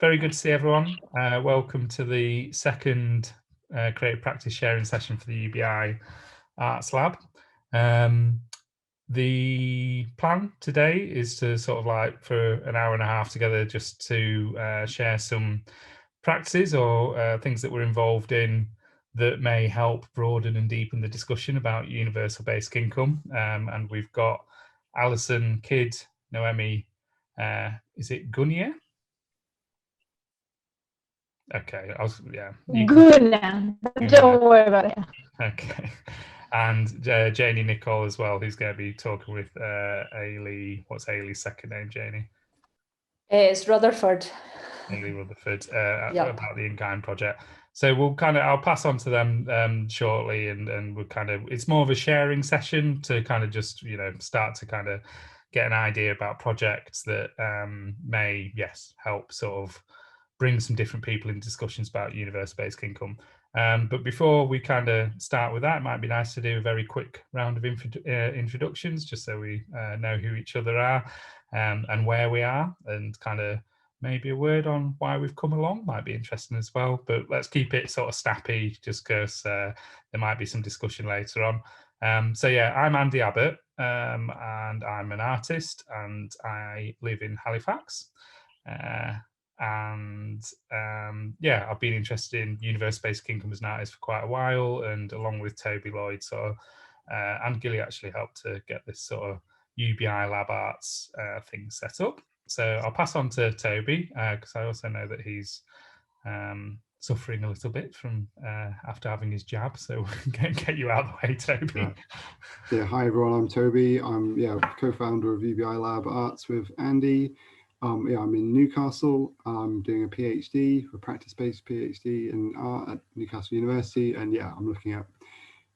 very good to see everyone. Welcome to the second creative practice sharing session for the UBI Arts Lab. The plan today is to sort of like for an hour and a half together just to share some practices or things that we're involved in that may help broaden and deepen the discussion about universal basic income. And we've got Alison, Kid, Noemi, is it Gunea? Okay, Gunea. Don't worry about it. Okay, and Janie Nicole as well, who's going to be talking with Ailey. What's Ailey's second name, Janie? It's Rutherford. Ailey Rutherford about the In-Kind project. So we'll I'll pass on to them shortly, and we'll it's more of a sharing session to kind of just start to kind of get an idea about projects that may help sort of bring some different people in discussions about universal basic income. But before we kind of start with that, it might be nice to do a very quick round of introductions, just so we know who each other are and where we are, and kind of maybe a word on why we've come along might be interesting as well. But let's keep it sort of snappy, just because there might be some discussion later on. So yeah, I'm Andy Abbott, and I'm an artist, and I live in Halifax. I've been interested in universal basic income as an artist for quite a while, and along with Toby Lloyd, and Gilly actually helped to get this sort of UBI Lab Arts thing set up. So I'll pass on to Toby, because I also know that he's suffering a little bit from after having his jab, so we can get you out of the way, Toby. Yeah, hi everyone, I'm Toby. I'm co-founder of UBI Lab Arts with Andy. I'm in Newcastle. I'm doing a PhD, a practice-based PhD in art at Newcastle University, and I'm looking at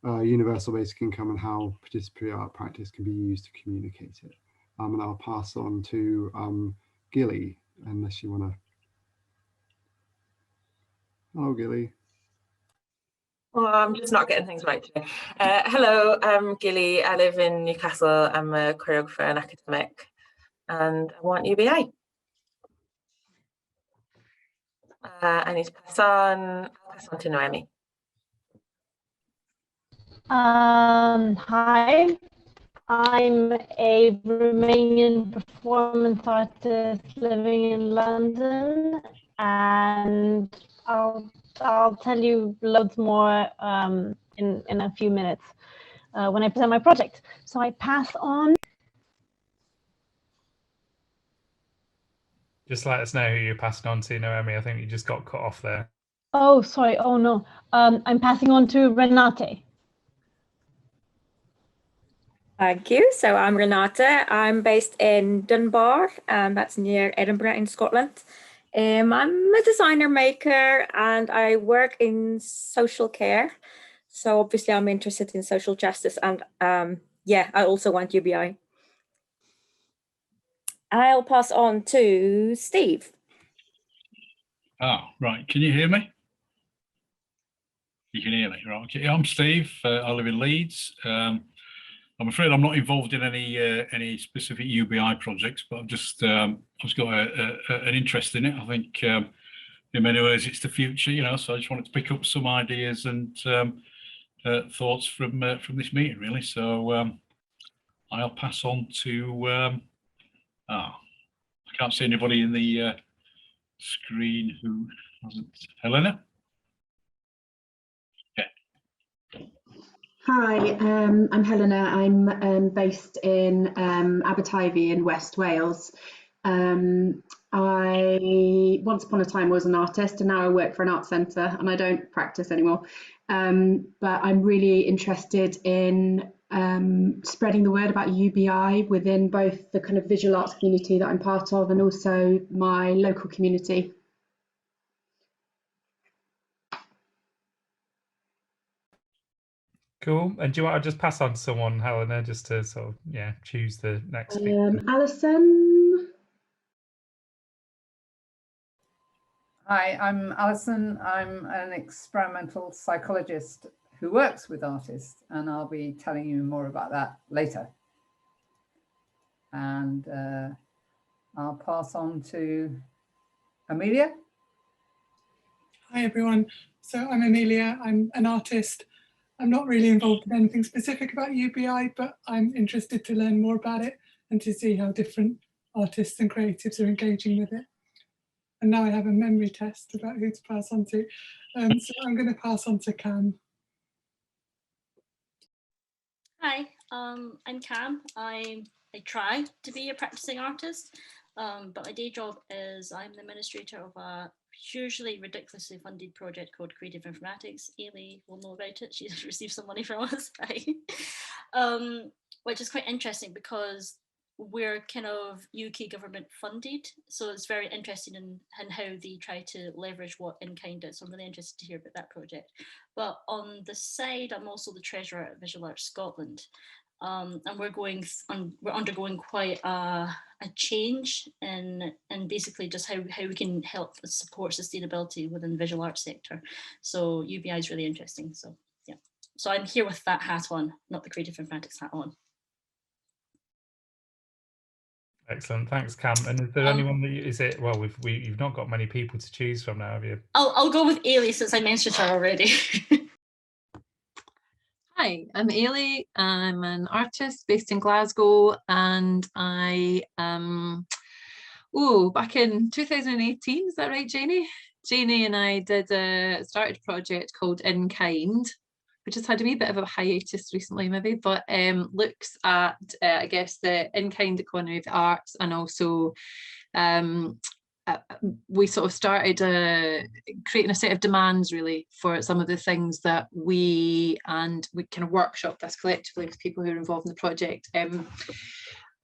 universal basic income and how participatory art practice can be used to communicate it. And I'll pass on to Gilly, unless you want to. Hello, Gilly. Well, I'm just not getting things right today. Hello, I'm Gilly. I live in Newcastle. I'm a choreographer and academic, and I want UBI. I need to pass on to Noemi. Hi, I'm a Romanian performance artist living in London, and I'll tell you loads more in a few minutes when I present my project. So I pass on. Just let us know who you're passing on to, Noemi. I think you just got cut off there. Oh, sorry. Oh, no. I'm passing on to Renate. Thank you. So I'm Renate. I'm based in Dunbar, and that's near Edinburgh in Scotland. I'm a designer maker, and I work in social care. So obviously I'm interested in social justice, and I also want UBI. I'll pass on to Steve. Oh, right. Can you hear me? You can hear me, right? Okay. I'm Steve. I live in Leeds. I'm afraid I'm not involved in any specific UBI projects, but I've just got an interest in it. I think in many ways it's the future, so I just wanted to pick up some ideas and thoughts from this meeting, really. So I'll pass on to I can't see anybody in the screen who hasn't. Helena? Okay. Hi, I'm Helena. I'm based in Aberteifi in West Wales. I once upon a time was an artist, and now I work for an art centre, and I don't practice anymore. But I'm really interested in spreading the word about UBI within both the kind of visual arts community that I'm part of, and also my local community. Cool. And do you want to just pass on to someone, Helena, just to sort of choose the next speaker? Alison. Hi, I'm Alison. I'm an experimental psychologist who works with artists, and I'll be telling you more about that later. And I'll pass on to Amelia? Hi everyone. So I'm Amelia. I'm an artist. I'm not really involved in anything specific about UBI, but I'm interested to learn more about it and to see how different artists and creatives are engaging with it. And now I have a memory test about who to pass on to. So I'm going to pass on to Cam. Hi, I'm Cam. I try to be a practicing artist, but my day job is I'm the administrator of a hugely ridiculously funded project called Creative Informatics. Ailey will know about it. She's received some money from us, which is quite interesting because we're kind of UK government funded. So it's very interesting in how they try to leverage what in kind is. So I'm really interested to hear about that project. But on the side, I'm also the treasurer at Visual Arts Scotland. And we're undergoing quite a change in basically just how we can help support sustainability within the visual arts sector. So UBI is really interesting. So yeah, so I'm here with that hat on, not the Creative Informatics hat on. Excellent, thanks, Cam. And is there anyone that is it? Well, you've not got many people to choose from now, have you? I'll go with Ailey since I mentioned her already. Hi, I'm Ailey. I'm an artist based in Glasgow, and I back in 2018, is that right, Janie? Janie and I started a project called In Kind, which has had a wee bit of a hiatus recently maybe, but looks at, I guess, the in-kind economy of the arts, and also we sort of started creating a set of demands really for some of the things that we kind of workshop this collectively with people who are involved in the project.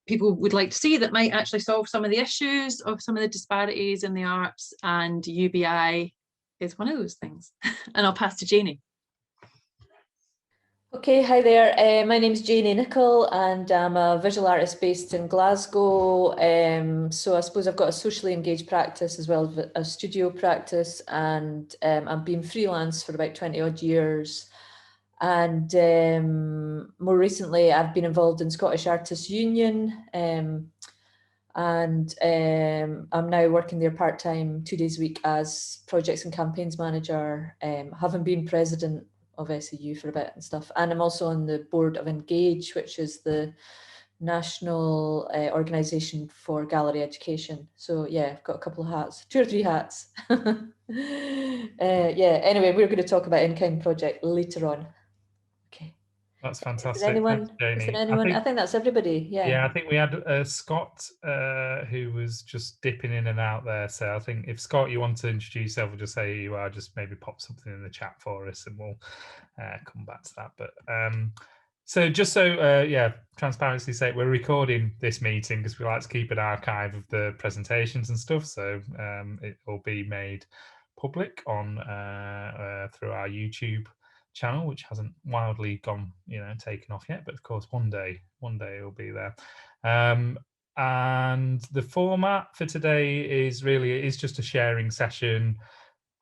People would like to see that might actually solve some of the issues of some of the disparities in the arts, and UBI is one of those things. And I'll pass to Janie. Okay, hi there. My name is Janie Nichol and I'm a visual artist based in Glasgow. So I suppose I've got a socially engaged practice as well as a studio practice, and I've been freelance for about 20 odd years. And more recently, I've been involved in Scottish Artists Union, and I'm now working there part-time 2 days a week as projects and campaigns manager, having been president of SEU for a bit and stuff. And I'm also on the board of Engage, which is the national organisation for gallery education. So yeah, I've got a couple of hats, 2 or 3 hats. Yeah, anyway, we're going to talk about In-Kind project later on. Okay. That's fantastic. Is there anyone? Thanks, Is there anyone? I think that's everybody. Yeah. Yeah, I think we had Scott, who was just dipping in and out there. So I think if Scott, you want to introduce yourself, or just say who you are, just maybe pop something in the chat for us, and we'll come back to that. But yeah, transparency's sake, we're recording this meeting because we like to keep an archive of the presentations and stuff. So it will be made public on through our YouTube channel, which hasn't wildly gone, taken off yet, but of course one day it'll be there. And the format for today is just a sharing session.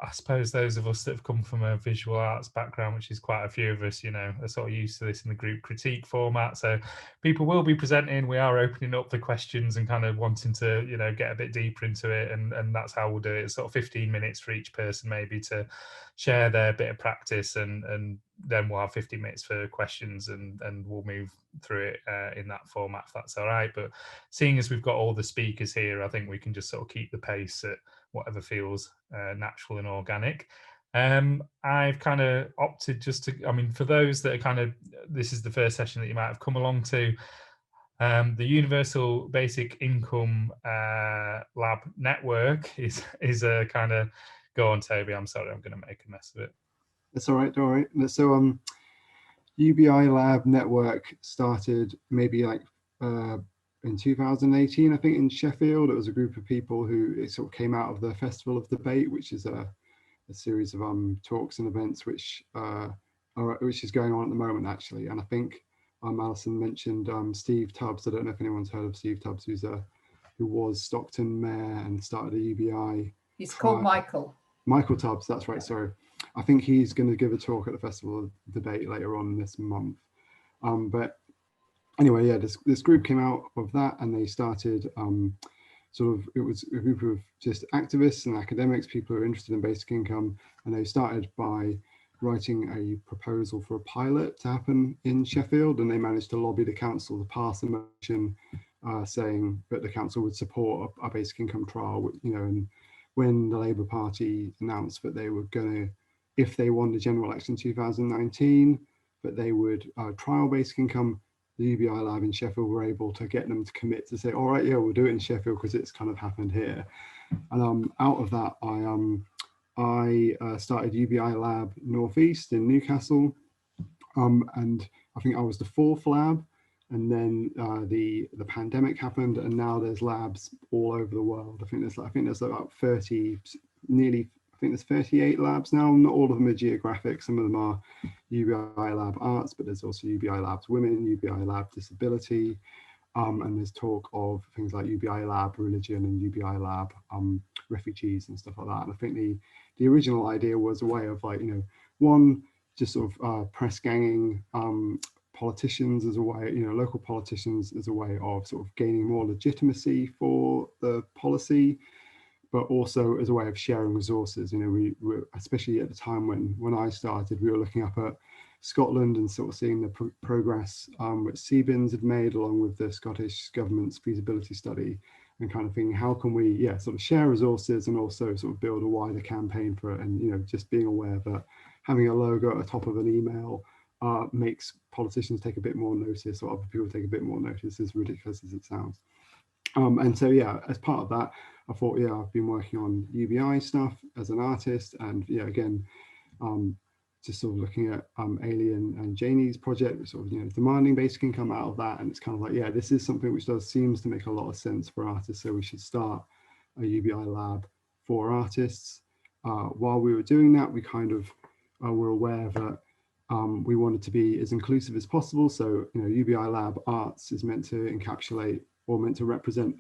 I suppose those of us that have come from a visual arts background, which is quite a few of us, are sort of used to this in the group critique format. So people will be presenting. We are opening up the questions and kind of wanting to, get a bit deeper into it. And that's how we'll do it. It's sort of 15 minutes for each person, maybe, to share their bit of practice. And then we'll have 15 minutes for questions, and we'll move through it in that format, if that's all right. But seeing as we've got all the speakers here, I think we can just sort of keep the pace at whatever feels natural and organic. I've kind of opted just to, for those that are this is the first session that you might have come along to, the Universal Basic Income Lab Network is a kind of, go on Toby, I'm sorry, I'm going to make a mess of it. That's all right, don't worry. So UBI Lab Network started maybe like in 2018, I think, in Sheffield. It was a group of people who sort of came out of the Festival of Debate, which is a series of talks and events which is going on at the moment, actually. And I think Alison mentioned Steve Tubbs. I don't know if anyone's heard of Steve Tubbs, who was Stockton mayor and started a UBI. He's called Michael. Michael Tubbs, that's right, sorry. I think he's going to give a talk at the Festival of Debate later on this month. But anyway, yeah, this group came out of that, and they started it was a group of just activists and academics, people who are interested in basic income, and they started by writing a proposal for a pilot to happen in Sheffield, and they managed to lobby the council to pass a motion saying that the council would support a basic income trial, and when the Labour Party announced that they were going to, if they won the general election in 2019, that they would trial basic income, the UBI Lab in Sheffield were able to get them to commit to say, all right, yeah, we'll do it in Sheffield because it's kind of happened here. And out of that, I started UBI Lab Northeast in Newcastle, and I think I was the 4th lab. And then the pandemic happened, and now there's labs all over the world. I think there's about 30, I think there's 38 labs now. Not all of them are geographic. Some of them are UBI Lab Arts, but there's also UBI Labs Women, UBI Lab Disability, and there's talk of things like UBI Lab Religion and UBI Lab Refugees and stuff like that. And I think the original idea was a way of, like, one, just sort of press ganging politicians as a way, local politicians as a way of sort of gaining more legitimacy for the policy, but also as a way of sharing resources. We were, especially at the time when I started, we were looking up at Scotland and sort of seeing the progress which CBINS had made along with the Scottish government's feasibility study, and kind of thinking, how can we, sort of share resources and also sort of build a wider campaign for it. And, just being aware that having a logo at the top of an email makes politicians take a bit more notice, or other people take a bit more notice, as ridiculous as it sounds. And so, as part of that, I thought, I've been working on UBI stuff as an artist, and again, just sort of looking at Alien and Janie's project, sort of, demanding basic income out of that. And it's kind of like, this is something which seems to make a lot of sense for artists. So we should start a UBI lab for artists. While we were doing that, we kind of were aware that we wanted to be as inclusive as possible. So, UBI Lab Arts is meant to encapsulate or meant to represent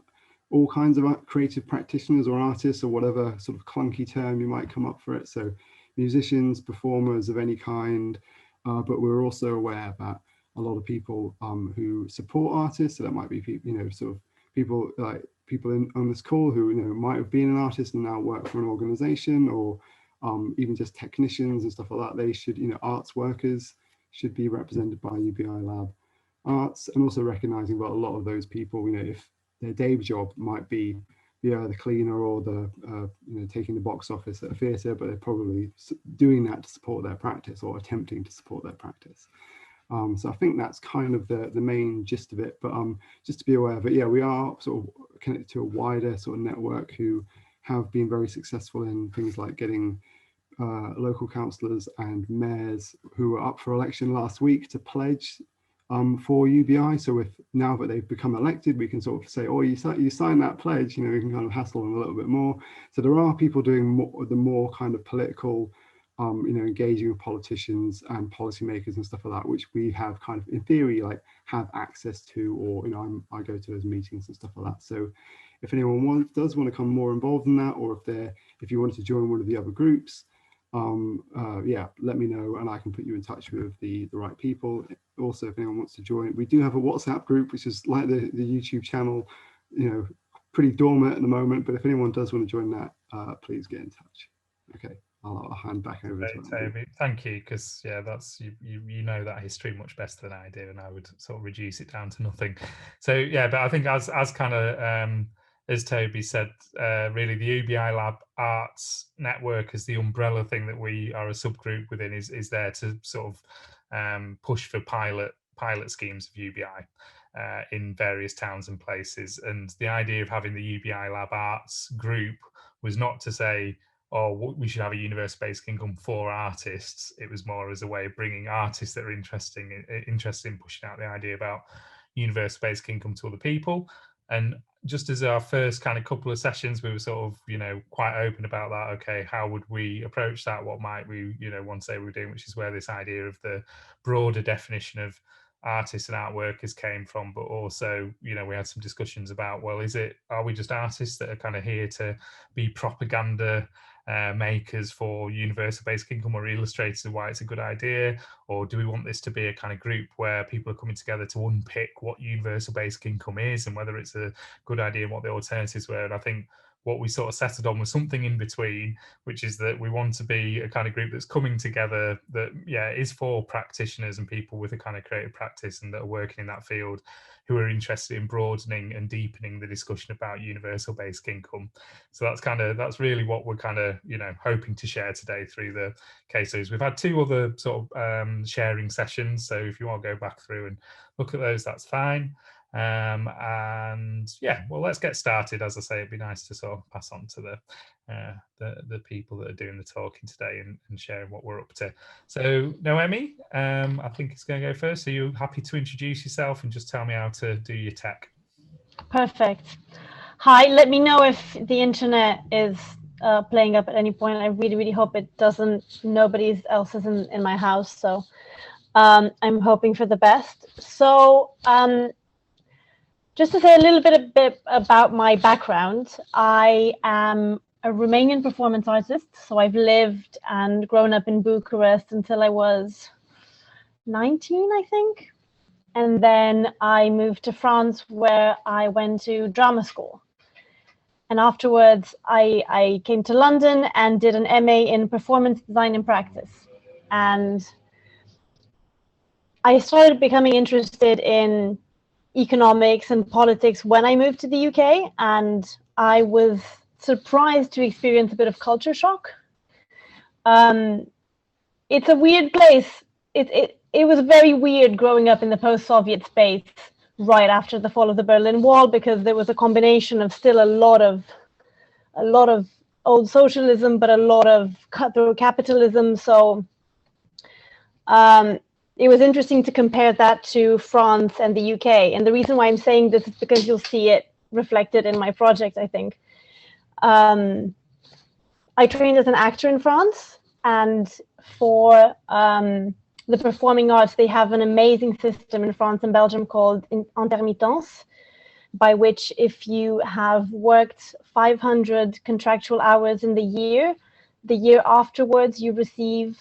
all kinds of creative practitioners or artists, or whatever sort of clunky term you might come up for it. So musicians, performers of any kind, but we're also aware that a lot of people who support artists, so that might be people, sort of people like people on this call who might have been an artist and now work for an organization, or even just technicians and stuff like that. They should, arts workers should be represented by UBI Lab Arts, and also recognizing that a lot of those people, if their day job might be the cleaner or the taking the box office at a theatre, but they're probably doing that to support their practice, or attempting to support their practice. So I think that's kind of the main gist of it. But just to be aware of it, we are sort of connected to a wider sort of network who have been very successful in things like getting local councillors and mayors who were up for election last week to pledge for UBI. So now that they've become elected, we can sort of say, oh, you sign that pledge, we can kind of hassle them a little bit more. So there are people doing the more kind of political, engaging with politicians and policymakers and stuff like that, which we have kind of, in theory, like have access to, or, I go to those meetings and stuff like that. So if anyone does want to come more involved in that, or if you wanted to join one of the other groups, let me know and I can put you in touch with the right people. Also, if anyone wants to join, we do have a WhatsApp group, which is like the YouTube channel, pretty dormant at the moment, but if anyone does want to join that, please get in touch. Okay, I'll hand back over to Noemi. Thank you, because that's you know that history much better than I do, and I would sort of reduce it down to nothing. So but I think as kind of as Toby said, really the UBI Lab Arts network is the umbrella thing that we are a subgroup within, is there to sort of push for pilot schemes of UBI in various towns and places. And the idea of having the UBI Lab Arts group was not to say, oh, we should have a universal basic income for artists. It was more as a way of bringing artists that are interested in pushing out the idea about universal basic income to other people. And just as our first kind of couple of sessions, we were sort of, quite open about that. Okay, how would we approach that? What might we, want to say we're doing, which is where this idea of the broader definition of artists and art workers came from, but also, you know, we had some discussions about, well, are we just artists that are kind of here to be propaganda makers for universal basic income, or illustrators of why it's a good idea? Or do we want this to be a kind of group where people are coming together to unpick what universal basic income is and whether it's a good idea and what the alternatives were? And I think what we sort of settled on was something in between, which is that we want to be a kind of group that's coming together that, yeah, is for practitioners and people with a kind of creative practice and that are working in that field, who are interested in broadening and deepening the discussion about universal basic income. So that's really what we're kind of, you know, hoping to share today through the case studies. We've had 2 other sort of sharing sessions, so if you want to go back through and look at those, that's fine. And yeah, well, let's get started. As I say, it'd be nice to sort of pass on to the people that are doing the talking today and sharing what we're up to. So Noemi, I think it's going to go first. Are you happy to introduce yourself and just tell me how to do your tech? Perfect. Hi, let me know if the internet is playing up at any point. I really hope it doesn't. Nobody else is in my house, so I'm hoping for the best. So just to say a little bit about my background, I am a Romanian performance artist. So I've lived and grown up in Bucharest until I was 19, I think. And then I moved to France, where I went to drama school. And afterwards, I came to London and did an MA in performance design and practice. And I started becoming interested in economics and politics when I moved to the UK, and I was surprised to experience a bit of culture shock. It's a weird place. It was very weird growing up in the post-Soviet space right after the fall of the Berlin Wall, because there was a combination of still a lot of old socialism, but a lot of cutthroat capitalism. So it was interesting to compare that to France and the UK. And the reason why I'm saying this is because you'll see it reflected in my project, I think. I trained as an actor in France, and for the performing arts, they have an amazing system in France and Belgium called intermittence, by which if you have worked 500 contractual hours in the year afterwards, you receive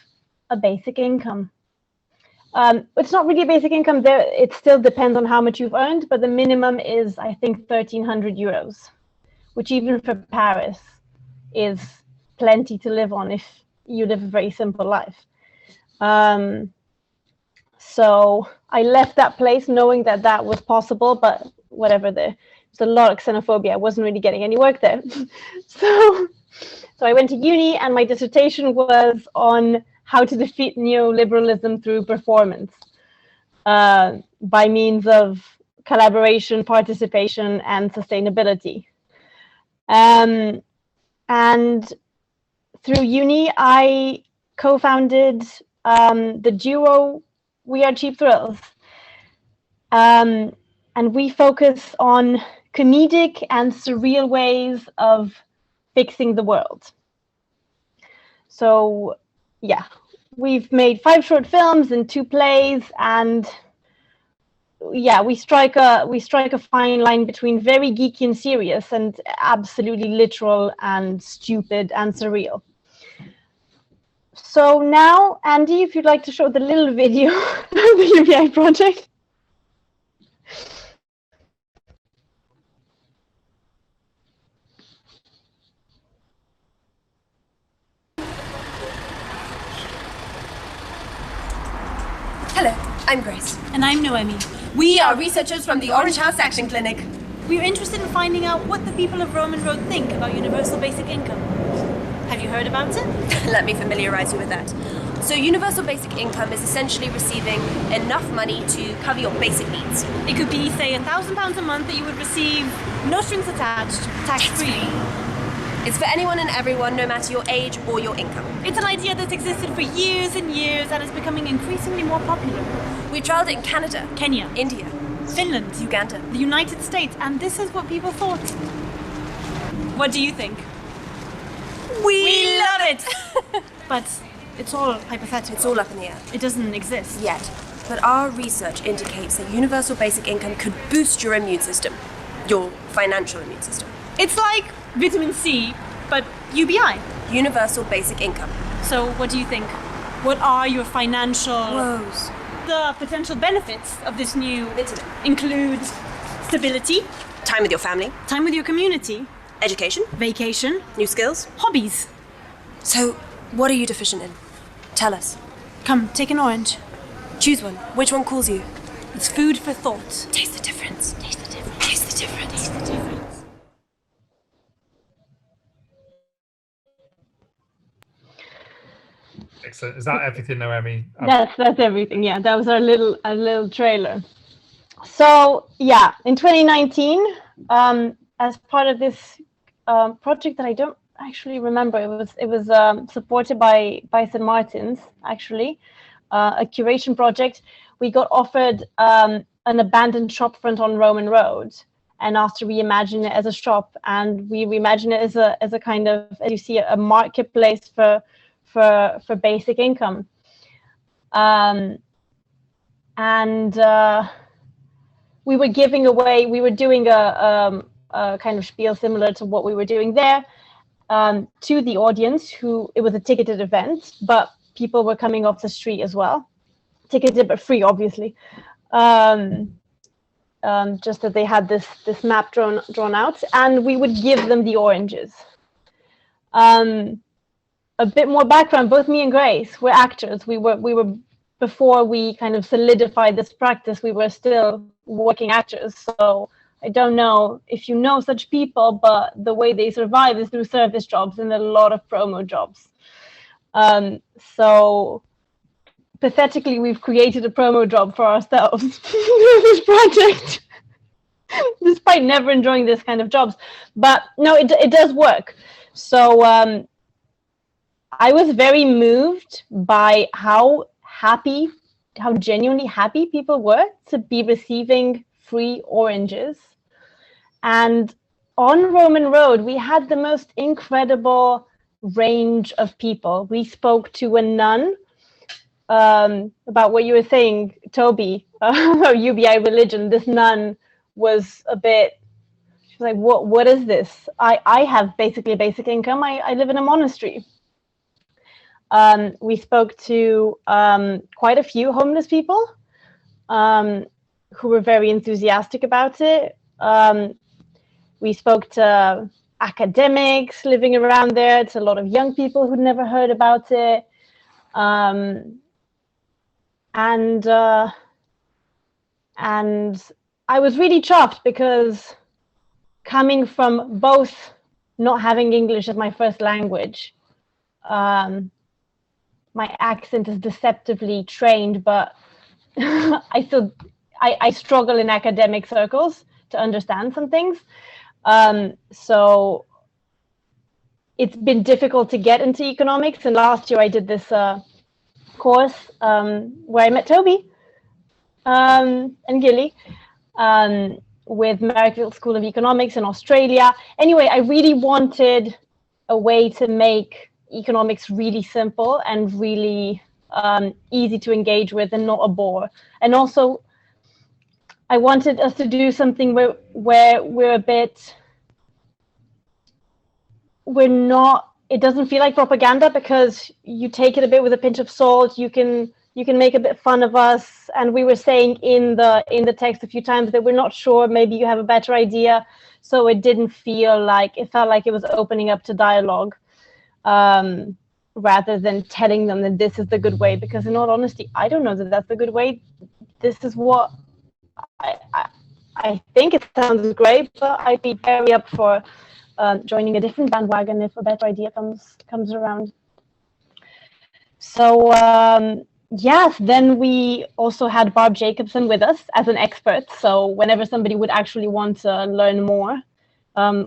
a basic income. It's not really a basic income there. It still depends on how much you've earned, but the minimum is, I think, 1,300 euros, which even for Paris is plenty to live on if you live a very simple life. So I left that place knowing that that was possible, but whatever, there's a lot of xenophobia. I wasn't really getting any work there. So I went to uni, and my dissertation was on how to defeat neoliberalism through performance by means of collaboration, participation, and sustainability. And through uni, I co-founded the duo We Are Cheap Thrills. And we focus on comedic and surreal ways of fixing the world. So yeah, we've made 5 short films and 2 plays, and yeah, we strike a fine line between very geeky and serious, and absolutely literal and stupid and surreal. So now, Andy, if you'd like to show the little video of the UBI project. Hello, I'm Grace. And I'm Noemi. We are researchers from the Orange House Action Clinic. We are interested in finding out what the people of Roman Road think about universal basic income. Have you heard about it? Let me familiarize you with that. So universal basic income is essentially receiving enough money to cover your basic needs. It could be, say, £1,000 a month that you would receive, no strings attached, tax-free. It's for anyone and everyone, no matter your age or your income. It's an idea that's existed for years and years and is becoming increasingly more popular. We trialed it in Canada, Kenya, India, Finland, Uganda, the United States, and this is what people thought. What do you think? We love it! But it's all hypothetical. It's all up in the air. It doesn't exist. Yet. but our research indicates that universal basic income could boost your immune system, your financial immune system. It's like vitamin C, but UBI. Universal basic income. So what do you think? What are your financial woes? The potential benefits of this new include stability, time with your family, time with your community, education, vacation, new skills, hobbies. So, what are you deficient in? Tell us. Come, take an orange. Choose one. Which one calls you? It's food for thought. Taste the difference. Taste the difference. Taste the difference. Taste the difference. Excellent. Is that everything, Noemi? That's everything. Yeah, that was our little trailer. So yeah, in 2019, as part of this project that I don't actually remember, it was supported by St. Martin's, actually, a curation project. We got offered an abandoned shopfront on Roman Road and asked to reimagine it as a shop, and we reimagined it as a kind of, as you see, a marketplace for basic income. We were giving away, we were doing a kind of spiel similar to what we were doing there to the audience, it was a ticketed event, but people were coming off the street as well. Ticketed but free, obviously. Just that they had this map drawn out, and we would give them the oranges. A bit more background, both me and Grace were actors. We were before we kind of solidified this practice, we were still working actors. So I don't know if you know such people, but the way they survive is through service jobs and a lot of promo jobs. So pathetically, we've created a promo job for ourselves through this project, despite never enjoying this kind of jobs. But no, it does work. So I was very moved by how genuinely happy people were to be receiving free oranges. And on Roman Road, we had the most incredible range of people. We spoke to a nun about what you were saying, Toby, about UBI religion. This nun was a bit, she was like, what is this? I have basically a basic income. I live in a monastery. We spoke to quite a few homeless people who were very enthusiastic about it. We spoke to academics living around there, to a lot of young people who'd never heard about it. And I was really chuffed because coming from both not having English as my first language, my accent is deceptively trained, but I struggle in academic circles to understand some things. So it's been difficult to get into economics. And last year I did this course where I met Toby and Gilly with Merrifield School of Economics in Australia. Anyway, I really wanted a way to make economics really simple and really easy to engage with and not a bore. And also, I wanted us to do something where it doesn't feel like propaganda, because you take it a bit with a pinch of salt. You can make a bit fun of us, and we were saying in the text a few times that we're not sure, maybe you have a better idea. So it didn't feel like, it felt like it was opening up to dialogue rather than telling them that this is the good way, because in all honesty, I don't know that that's the good way. This is what I think. It sounds great, but I'd be very up for joining a different bandwagon if a better idea comes around. So yes, then we also had Barb Jacobson with us as an expert. So whenever somebody would actually want to learn more,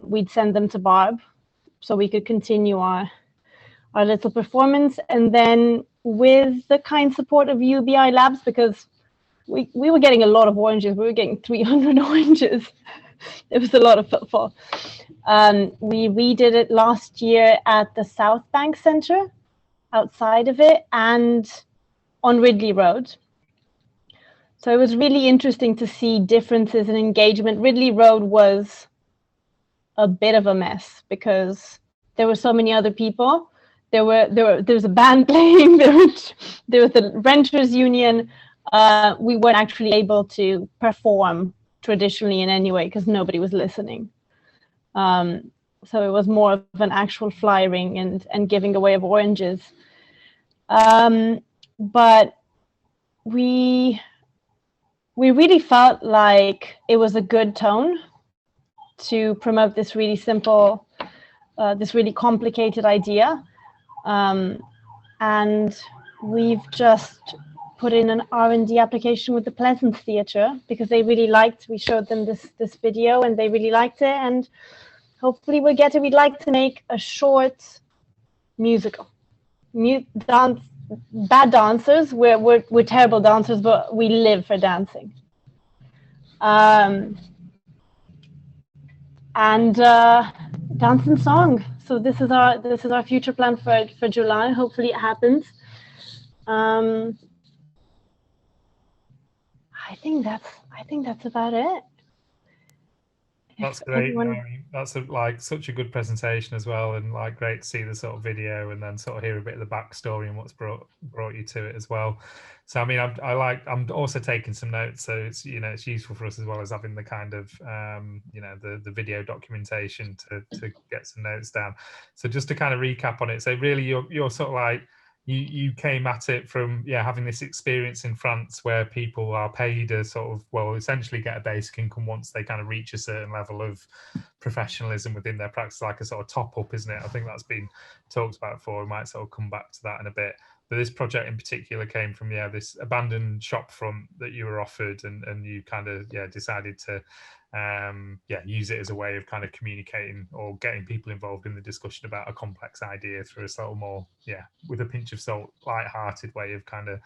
we'd send them to Barb so we could continue our little performance. And then with the kind support of UBI Labs, because we were getting a lot of oranges. We were getting 300 oranges. It was a lot of footfall. We redid it last year at the South Bank Centre, outside of it, and on Ridley Road. So it was really interesting to see differences in engagement. Ridley Road was a bit of a mess because there were so many other people. There was a band playing. There was the renters union. We weren't actually able to perform traditionally in any way because nobody was listening. So it was more of an actual flyering and giving away of oranges. But we really felt like it was a good tone to promote this really simple, this really complicated idea. And we've just put in an R&D application with the Pleasance Theatre because they really liked, we showed them this video and they really liked it, and hopefully we'll get it. We'd like to make a short musical. Bad dancers, we're terrible dancers, but we live for dancing. And dance and song. So this is our future plan for July. Hopefully it happens. I think that's about it. That's great. That's such a good presentation as well, and like great to see the sort of video and then sort of hear a bit of the backstory and what's brought you to it as well. So I mean, I'm also taking some notes, so it's it's useful for us as well as having the kind of the video documentation to get some notes down. So just to kind of recap on it, so really you're sort of like you came at it from having this experience in France where people are paid a sort of, well, essentially get a basic income once they kind of reach a certain level of professionalism within their practice, like a sort of top up, isn't it? I think that's been talked about before. We might sort of come back to that in a bit. But this project in particular came from this abandoned shop front that you were offered, and you kind of decided to use it as a way of kind of communicating or getting people involved in the discussion about a complex idea through a sort of more with a pinch of salt, light-hearted way of kind of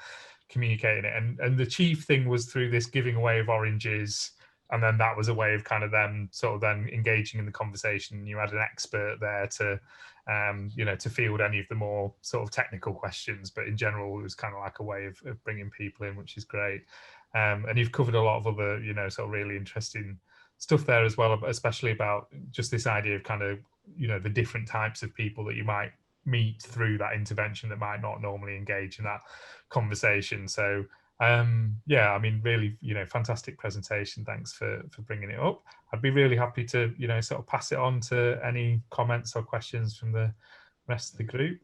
communicating it. And the chief thing was through this giving away of oranges, and then that was a way of kind of them sort of then engaging in the conversation. You had an expert there to to field any of the more sort of technical questions, but in general it was kind of like a way of bringing people in, which is great. And you've covered a lot of other sort of really interesting stuff there as well, especially about just this idea of kind of the different types of people that you might meet through that intervention that might not normally engage in that conversation. So I mean, really fantastic presentation. Thanks for bringing it up. I'd be really happy to sort of pass it on to any comments or questions from the rest of the group.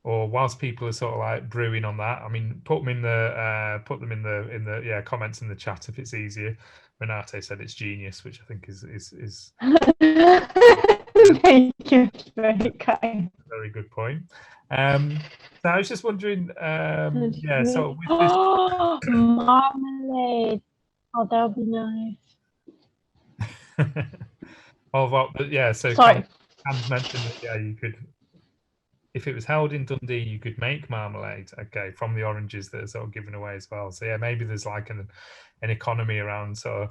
Or whilst people are sort of like brewing on that, I mean, put them in the comments in the chat if it's easier. Renate said it's genius, which I think is Thank you, very kind. Very good point. So I was just wondering, so with this marmalade. Oh, that would be nice. So sorry. Hans mentioned that you could, if it was held in Dundee, you could make marmalade, from the oranges that are sort of given away as well. So maybe there's like an economy around the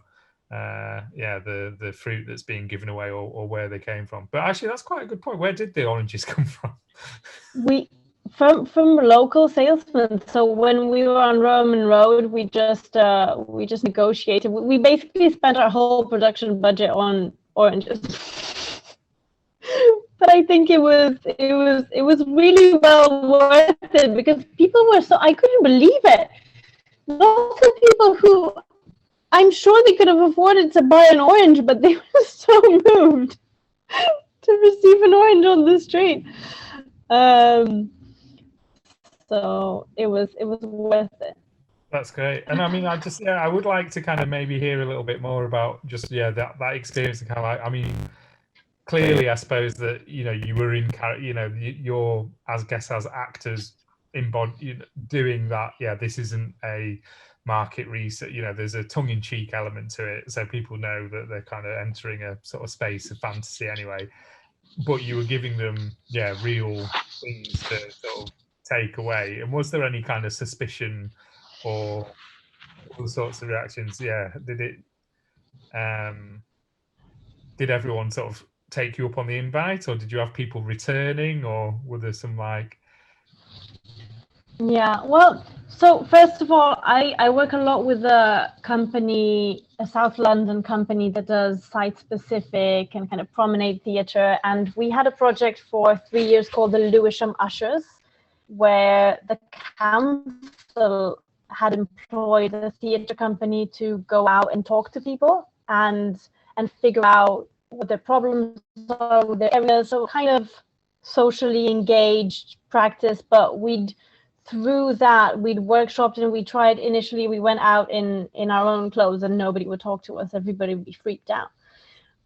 fruit that's being given away or where they came from. But actually, that's quite a good point. Where did the oranges come from? From local salesmen. So when we were on Roman Road, we just negotiated. We basically spent our whole production budget on oranges. But I think it was really well worth it because people were I couldn't believe it. Lots of people who I'm sure they could have afforded to buy an orange, but they were so moved to receive an orange on the street. So it was worth it. That's great. And I mean, I would like to kind of maybe hear a little bit more about just that experience and kind of like, I mean, clearly I suppose that you were in you're as actors doing that. This isn't a market research, there's a tongue-in-cheek element to it, so people know that they're kind of entering a sort of space of fantasy anyway, but you were giving them real things to sort of take away. And was there any kind of suspicion or all sorts of reactions? Did everyone sort of take you up on the invite, or did you have people returning, or were there some like? Yeah, well, so first of all, I work a lot with a company, a South London company that does site-specific and kind of promenade theatre. And we had a project for 3 years called the Lewisham Ushers, where the council had employed a theatre company to go out and talk to people and figure out what their problems are with their areas. So kind of socially engaged practice, but through that, we'd workshopped and we tried initially, we went out in our own clothes and nobody would talk to us. Everybody would be freaked out.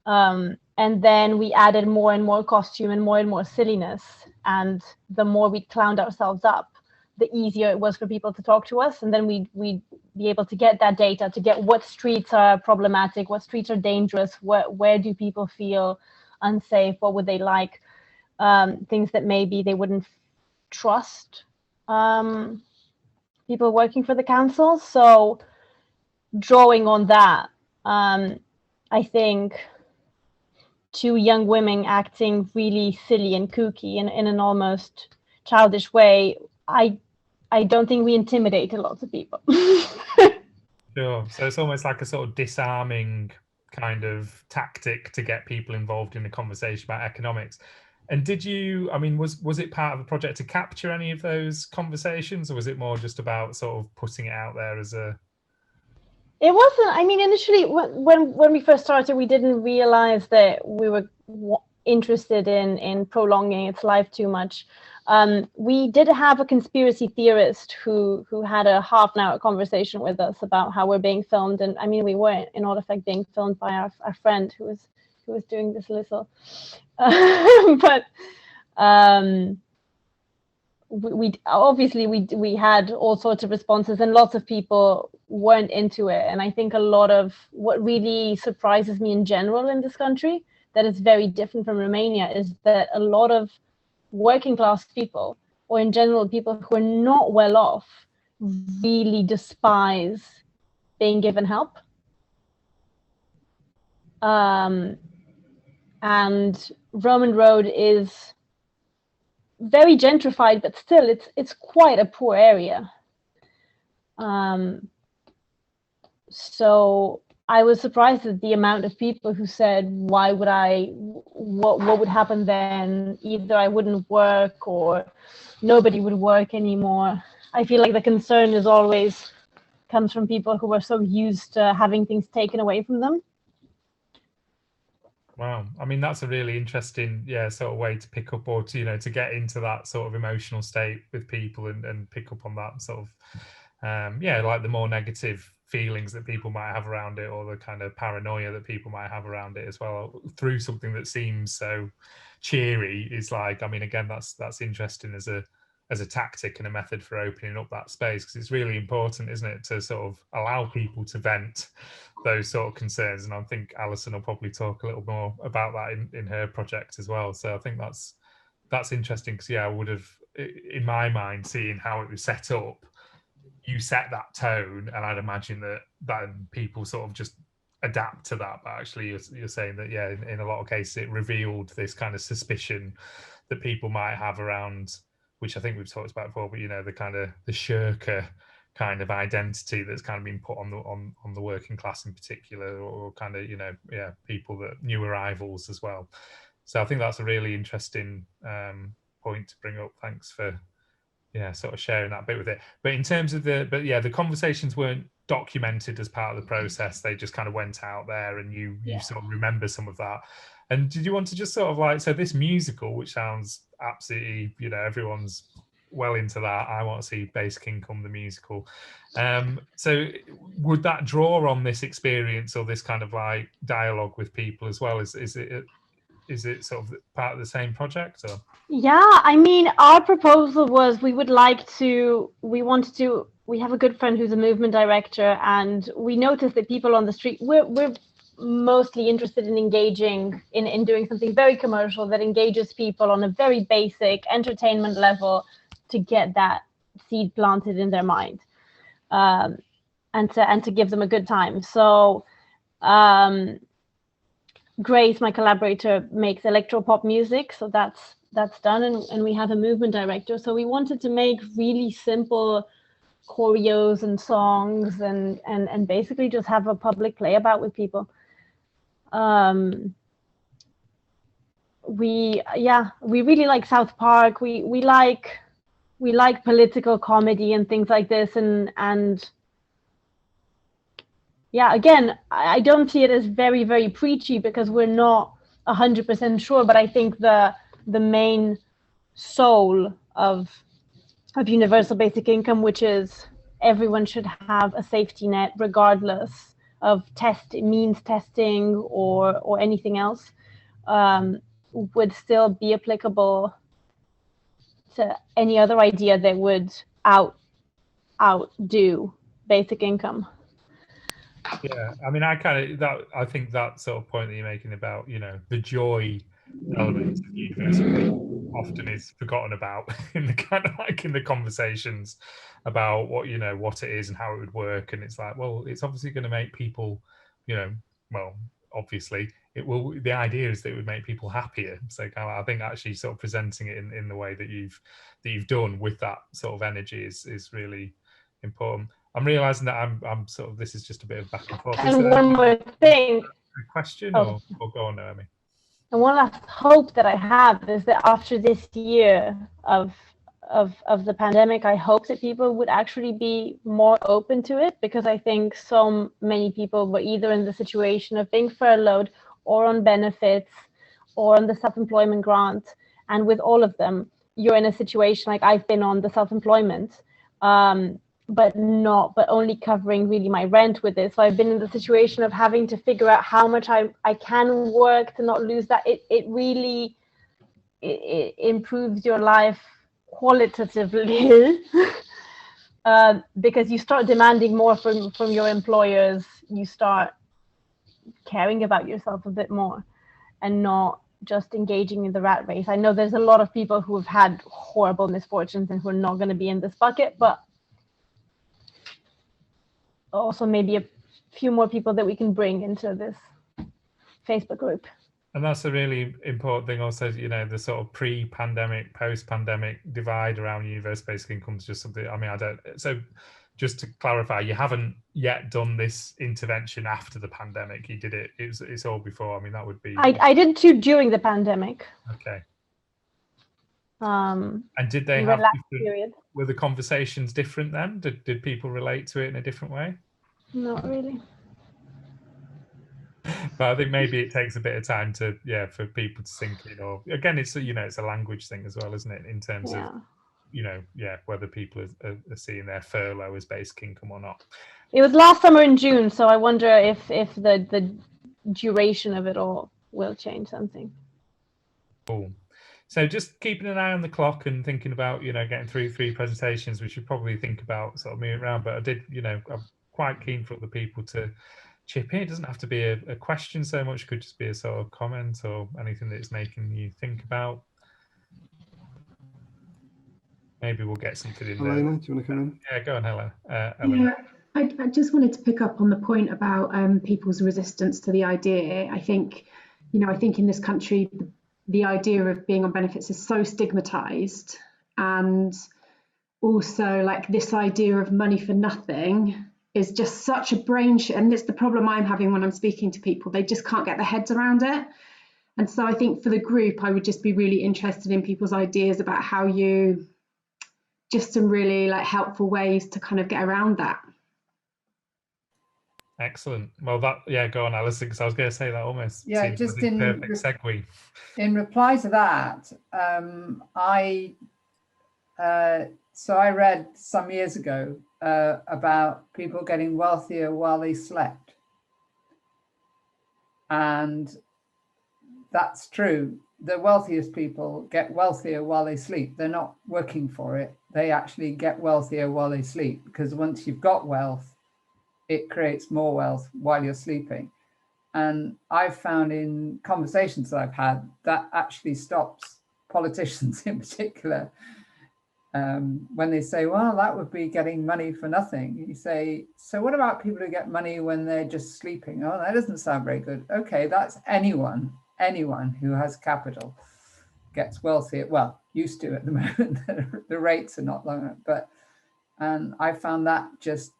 And then we added more and more costume and more silliness. And the more we clowned ourselves up, the easier it was for people to talk to us. And then we'd be able to get that data, to get what streets are problematic, what streets are dangerous, where do people feel unsafe, what would they like, things that maybe they wouldn't trust people working for the council. So drawing on that, I think 2 young women acting really silly and kooky in an almost childish way, I don't think we intimidated lots of people. Sure. So it's almost like a sort of disarming kind of tactic to get people involved in a conversation about economics. And did you, I mean, was it part of a project to capture any of those conversations, or was it more just about sort of putting it out there as a? It wasn't. I mean, initially, when we first started, we didn't realize that we were interested in prolonging its life too much. We did have a conspiracy theorist who had a half-an-hour conversation with us about how we're being filmed, and I mean, we were in all effect being filmed by our friend who was doing this little. But we obviously we had all sorts of responses, and lots of people weren't into it. And I think a lot of what really surprises me in general in this country, that is very different from Romania, is that a lot of working class people, or in general people who are not well off, really despise being given help. And Roman Road is very gentrified, but still it's quite a poor area. So I was surprised at the amount of people who said, why would what would happen then? Either I wouldn't work or nobody would work anymore. I feel like the concern is always comes from people who are so used to having things taken away from them. Wow, I mean, that's a really interesting, sort of way to pick up, or to, to get into that sort of emotional state with people and pick up on that sort of, like the more negative feelings that people might have around it, or the kind of paranoia that people might have around it as well, through something that seems so cheery. Is like, I mean, again, that's interesting as a tactic and a method for opening up that space, because it's really important, isn't it, to sort of allow people to vent those sort of concerns. And I think Alison will probably talk a little more about that in her project as well. So I think that's interesting, because I would have, in my mind, seeing how it was set up, you set that tone, and I'd imagine that people sort of just adapt to that. But actually you're saying that in a lot of cases it revealed this kind of suspicion that people might have around, which I think we've talked about before, but the kind of the shirker kind of identity that's kind of been put on the working class in particular, or kind of people, that new arrivals as well. So I think that's a really interesting point to bring up. Thanks for sort of sharing that bit with it. But in terms of the conversations weren't documented as part of the process, they just kind of went out there, and you sort of remember some of that. And did you want to just sort of like, so this musical, which sounds absolutely, everyone's well into that. I want to see Basic Income, the musical. So would that draw on this experience, or this kind of like dialogue with people as well? Is it sort of part of the same project, or? Yeah, I mean, our proposal was we have a good friend who's a movement director, and we noticed that people on the street, we're mostly interested in engaging in doing something very commercial that engages people on a very basic entertainment level, to get that seed planted in their mind, and to give them a good time. So Grace, my collaborator, makes electropop music, so that's done, and we have a movement director. So we wanted to make really simple choreos and songs, and basically just have a public play about with people. We really like South Park. We like political comedy and things like this, and yeah, again, I don't see it as very, very preachy because we're not 100% sure, but I think the main soul of universal basic income, which is everyone should have a safety net regardless of means testing or anything else, would still be applicable to any other idea that would outdo basic income. Yeah, I mean, I think that sort of point that you're making about, you know, the joy element of university often is forgotten about in the kind of like in the conversations about what, you know, what it is and how it would work. And it's like, well, it's obviously going to make people, you know, well, obviously it will. The idea is that it would make people happier. So kind of, I think actually sort of presenting it in the way that you've done with that sort of energy is really important. I'm realizing that I'm sort of, this is just a bit of back and forth. And one more thing. A question or go on, Noemi? And one last hope that I have is that after this year of the pandemic, I hope that people would actually be more open to it, because I think so many people were either in the situation of being furloughed or on benefits or on the self-employment grant. And with all of them, you're in a situation like I've been on the self-employment, but only covering really my rent with it. So I've been in the situation of having to figure out how much I can work to not lose that. It really improves your life qualitatively because you start demanding more from your employers. You start caring about yourself a bit more and not just engaging in the rat race. I know there's a lot of people who have had horrible misfortunes and who are not going to be in this bucket, but also maybe a few more people that we can bring into this Facebook group. And that's a really important thing also, you know, the sort of pre-pandemic, post-pandemic divide around universal basic income is just something, I mean, so just to clarify, you haven't yet done this intervention after the pandemic. You did it, it's all before. I mean, that would be... I did too during the pandemic. Okay. And did they have were the conversations different then? Did people relate to it in a different way? Not really. But I think maybe it takes a bit of time to, for people to sink in, or again, it's it's a language thing as well, isn't it? In terms of, whether people are seeing their furlough as basic income or not. It was last summer in June, so I wonder if the duration of it all will change something. Cool. So just keeping an eye on the clock and thinking about, getting through 3 presentations, we should probably think about sort of moving around. But I did, I'm quite keen for other people to chip in. It doesn't have to be a question so much. It could just be a sort of comment or anything that's making you think about. Maybe we'll get something in there. Helena, do you want to come in? Yeah, go on, Ellen. Yeah, I just wanted to pick up on the point about people's resistance to the idea. I think, in this country, the idea of being on benefits is so stigmatized, and also like this idea of money for nothing is just such a brain shit. And it's the problem I'm having when I'm speaking to people. They just can't get their heads around it. And so I think for the group, I would just be really interested in people's ideas about how just some really helpful ways to kind of get around that. Excellent. Well, go on, Alison, because I was going to say that almost seems just like a perfect segue. In reply to that, so I read some years ago about people getting wealthier while they slept. And that's true. The wealthiest people get wealthier while they sleep. They're not working for it. They actually get wealthier while they sleep, because once you've got wealth, it creates more wealth while you're sleeping. And I've found in conversations that I've had that actually stops politicians in particular when they say, well, that would be getting money for nothing, you say, so what about people who get money when they're just sleeping? Oh, that doesn't sound very good. Okay, that's anyone who has capital gets wealthier. Well, used to at the moment. The rates are not long, and I found that just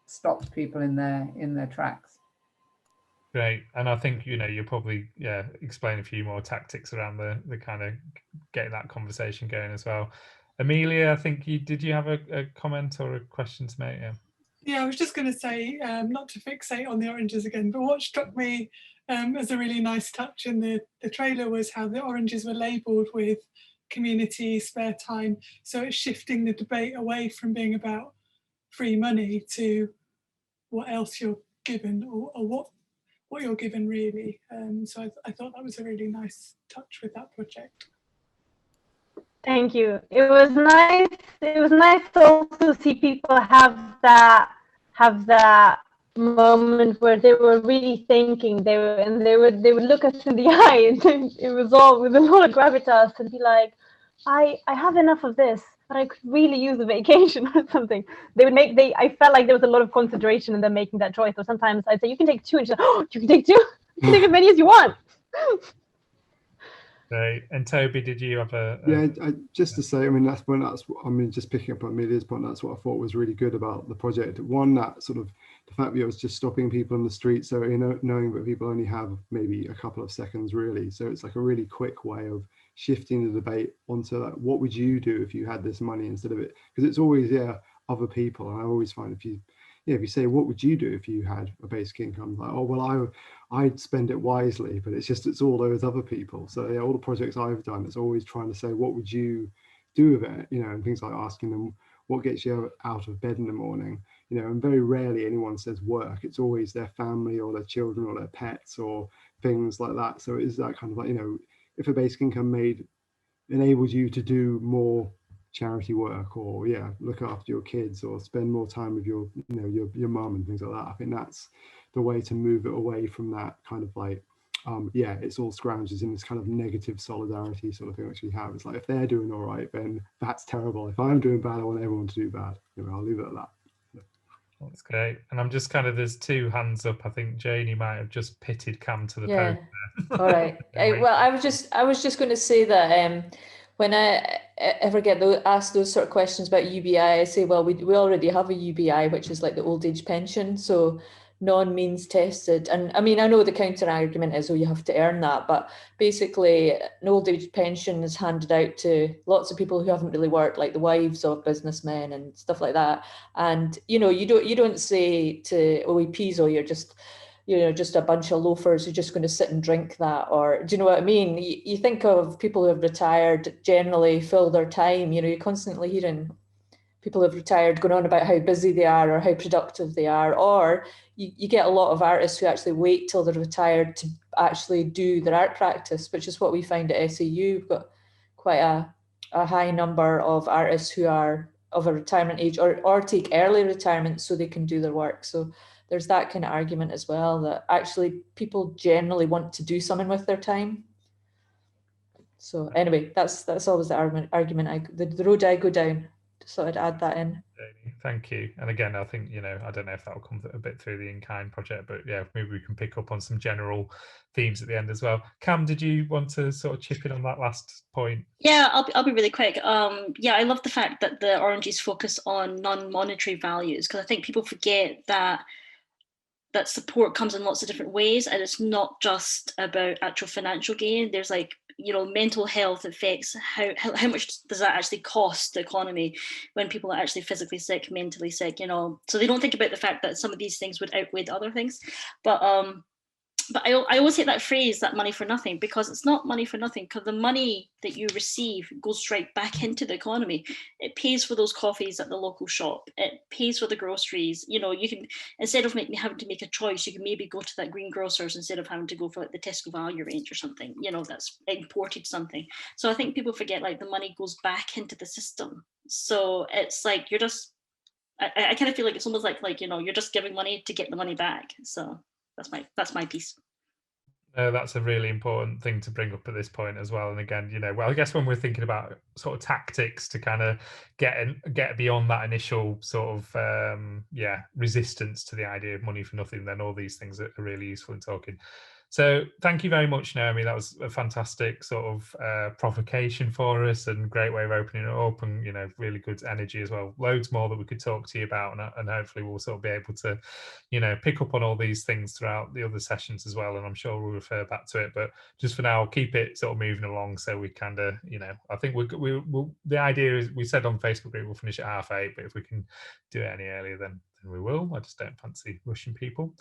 stops people in their tracks. Great. And I think, you'll probably, explain a few more tactics around the kind of getting that conversation going as well. Amelia, I think did you have a comment or a question to make? Yeah, I was just going to say, not to fixate on the oranges again, but what struck me as a really nice touch in the trailer was how the oranges were labelled with community, spare time. So it's shifting the debate away from being about free money to what else you're given, or what you're given really. So I thought that was a really nice touch with that project. Thank you. It was nice. It was nice to also see people have that moment where they were really thinking. They would look us in the eye, and it was all with a lot of gravitas, and be like, I have enough of this, but I could really use a vacation or something. I felt like there was a lot of consideration in them making that choice. Or sometimes I'd say, you can take two, and she's like, oh, you can take two? You can take as many as you want. Right. And Toby, did you have a just to say, just picking up on Amelia's point, that's what I thought was really good about the project. One, that sort of the fact that it was just stopping people on the street, so knowing that people only have maybe a couple of seconds really, so it's like a really quick way of shifting the debate onto like, what would you do if you had this money, instead of it, because it's always other people. And I always find if you say, what would you do if you had a basic income, like, oh well, I'd spend it wisely, but it's all those other people. So all the projects I've done, it's always trying to say, what would you do with it, and things like asking them what gets you out of bed in the morning, and very rarely anyone says work. It's always their family or their children or their pets or things like that. So it is that kind of like, if a basic income enables you to do more charity work, or look after your kids, or spend more time with your mum and things like that, I think that's the way to move it away from that kind of like it's all scroungers in this kind of negative solidarity sort of thing which we have. It's like, if they're doing all right, then that's terrible. If I'm doing bad, I want everyone to do bad. I'll leave it at that. That's great. And I'm just there's two hands up. I think Janie might have just pitted Cam to the post there. All right. I was just going to say that when I ever get asked those sort of questions about UBI, I say, well, we already have a UBI, which is like the old age pension. So non-means tested. And I mean, I know the counter argument is, oh, you have to earn that. But basically, an old age pension is handed out to lots of people who haven't really worked, like the wives of businessmen and stuff like that. And, you don't say to OEPs, oh, you're just a bunch of loafers who are just going to sit and drink that, or do you know what I mean? You think of people who have retired generally fill their time, you're constantly hearing people who have retired going on about how busy they are or how productive they are, or you get a lot of artists who actually wait till they're retired to actually do their art practice, which is what we find at SAU. We've got quite a high number of artists who are of a retirement age or take early retirement so they can do their work. So there's that kind of argument as well, that actually people generally want to do something with their time. So anyway, that's always the argument the road I go down. So I'd add that in. Thank you. And again, I think, I don't know if that will come a bit through the in-kind project, but maybe we can pick up on some general themes at the end as well. Cam, did you want to sort of chip in on that last point? Yeah, I'll be really quick. I love the fact that the oranges focus on non-monetary values, because I think people forget that support comes in lots of different ways, and it's not just about actual financial gain. There's mental health affects how much does that actually cost the economy when people are actually physically sick, mentally sick, so they don't think about the fact that some of these things would outweigh the other things. But I always hate that phrase, that money for nothing, because it's not money for nothing, because the money that you receive goes straight back into the economy. It pays for those coffees at the local shop. It pays for the groceries. You can, instead of having to make a choice, you can maybe go to that greengrocers instead of having to go for the Tesco value range or something, that's imported something. So I think people forget the money goes back into the system. So it's like you're just, I kind of feel like it's almost like you're just giving money to get the money back. So that's my piece. That's a really important thing to bring up at this point as well. And again, you know, well, I guess when we're thinking about sort of tactics to kind of get beyond that initial sort of resistance to the idea of money for nothing, then all these things are really useful in talking. So thank you very much, Noemi. That was a fantastic sort of provocation for us, and great way of opening it up, and, you know, really good energy as well. Loads more that we could talk to you about, and hopefully we'll sort of be able to, you know, pick up on all these things throughout the other sessions as well. And I'm sure we'll refer back to it. But just for now, keep it sort of moving along, so we kind of, you know, I think we'll the idea is, we said on Facebook group we'll finish at 8:30, but if we can do it any earlier, then we will. I just don't fancy rushing people.